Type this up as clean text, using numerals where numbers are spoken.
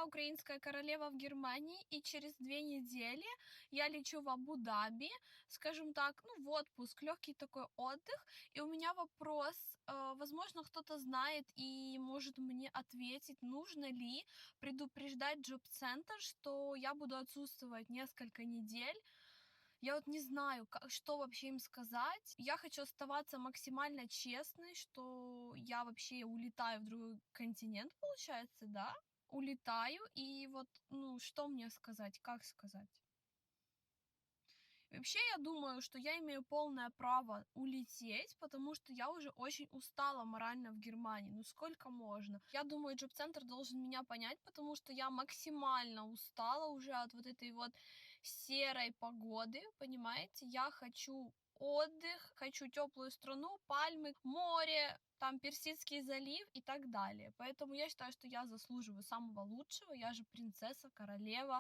я украинская королева в Германии, и через 2 недели я лечу в Абу-Даби, скажем так, ну, в отпуск, легкий такой отдых. И у меня вопрос, возможно, кто-то знает и может мне ответить, нужно ли предупреждать джоб-центр, что я буду отсутствовать несколько недель. Я вот не знаю, что вообще им сказать. Я хочу оставаться максимально честной, что я вообще улетаю в другой континент, получается, да? Улетаю, и вот, ну, что мне сказать, как сказать? Вообще, я думаю, что я имею полное право улететь, потому что я уже очень устала морально в Германии. Ну сколько можно? Я думаю, джоб-центр должен меня понять, потому что я максимально устала уже от вот этой вот серой погоды, понимаете? Я хочу отдых, хочу теплую страну, пальмы, море, там Персидский залив и так далее. Поэтому я считаю, что я заслуживаю самого лучшего. Я же принцесса, королева.